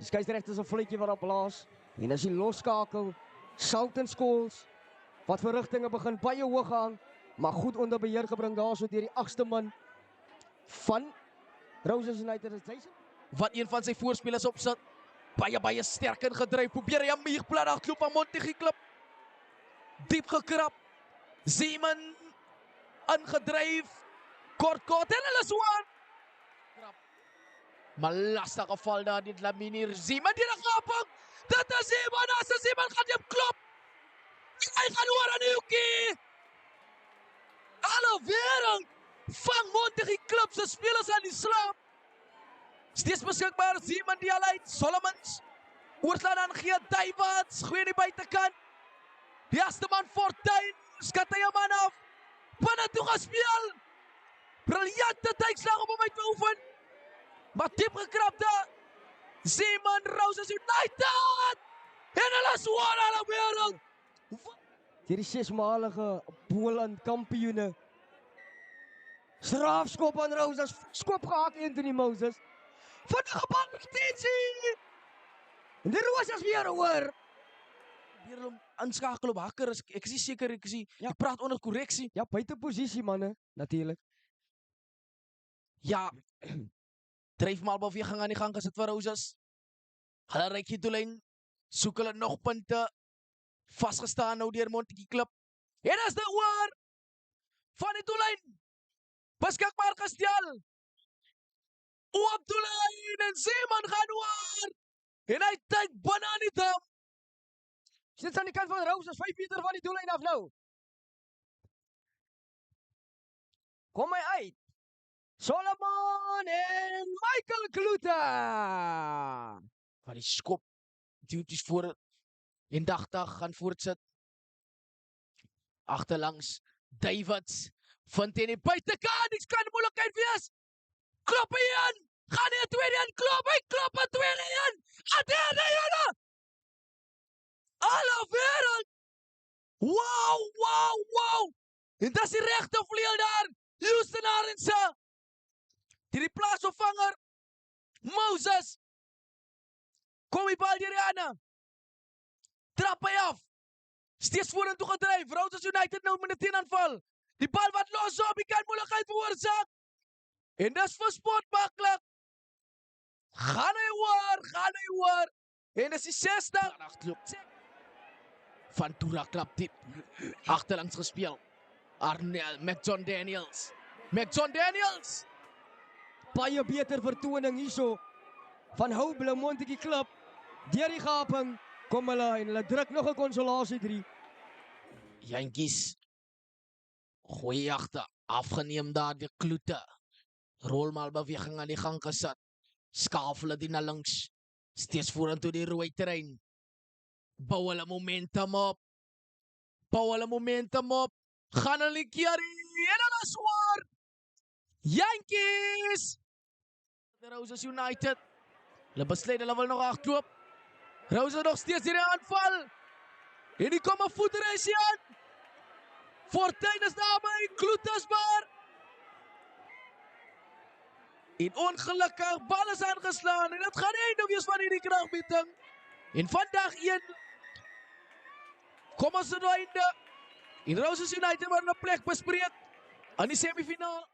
Die skeieregter is 'n vletjie wat op blaas. En as hy losskakel, Sultan Scholes wat verrigtinge begin baie hoog hang, maar goed onder beheer gebring daarso deur die 8ste man van Roses United is Jason. Wat een van sy voorspelers opsit. Baie sterk ingedryf. Probeer hy 'n muurplat hardloop aan Montetjie klip. Diep gekrap. Zeeman ingedryf. Kort en hulle is aan. Maar lastige val daar die Lamine Zeeman die gaping. Dit is Zeeman, as Zeeman gaan hom klop. Hy gaan oor aan Hoekie. Alle wêreld vang Montetjie klip se spelers aan die slaap. Steeds beskikbaar, Zeeman die al uit, Solomons. Oorslaan aan G. Davids, goeie die buitekant. Die eerste man Fortuin, skat hy hom aan af. Binne toe gespeel. Briljante tydslag op hom uit te oefen. Maar diep gekrapte. Zeeman, Roses United. En hulle swaar alle wêreld. Hierdie 6-malige Poland kampioene. Strafskop aan Roses, skop gehad Anthony Moses. Vindige balretensie. En die Roses weer hoor. Weer hom inskakel op hakker, ek is nie seker, ek praat onder korreksie. Ja, buite posisie manne, natuurlik. Ja, dryfmaalbeweging aan die gang gesit vir Roses. Hulle ryk die doellyn, soek hulle nog punte. Vasgestaan nou deur Montetjie klip. En is die oor van die doellyn. Beskikbaar gestel. Oop doellyn en Zeeman gaan oor. En hy tyd binne aan die dam. Sit aan die kant van Roses, 5 meter van die doellyn af nou. Kom hy uit. Solomon en Michael Kloete. Van die skop duwtjies voor en dagdag gaan voortsit. Agterlangs Davids vind hy in die buitekant, dit kan moeilikheid wees. Klop hy in, gaan hy 'n tweede in, klop 'n tweede in. 'n derde in. Alle wêreld. Wow. En dis die regte vleuel daar. Houston Arendse. Die plaasvervanger Moses. Kom die bal deur die hande. Trap hy af. Steeds vorentoe gedryf. Roses United nou met 'n teenaanval. Die bal wat los op, die kan moeilikheid veroorsaak. En dis vir Sport maklik. Gaan hy oor. En dis die 60. Van Toera klap diep. Agterlangs gespeel. Arnel met John Daniels. Baie beter vertoning hierso van Houblou Montetjie klip. Deur die gaping kom hulle en hulle druk nog 'n konsolasie 3. Jantjies. Goeie agter. Afgeneem daar deur Kloete. Rolmaalbeweging aan die gang gesit. Skaaf hulle die na links. Steeds vorentoe die rooi terrein. Bou hulle momentum op. Gaan hulle keer en hulle swaar. Jantjies. The Roses United. Hulle besluit hulle wil nog agterloop. Roses nog steeds hierdie aanval. En die kom 'n voetreisie aan. Fortuin is daarby, Kloete is maar. En ongelukkig, bal is aangeslaan. En dit gaan einde wees van hierdie kragmeting. En vandag 1. Kom ons tot einde. En Roses United word 'n plek bespreek aan die semifinaal.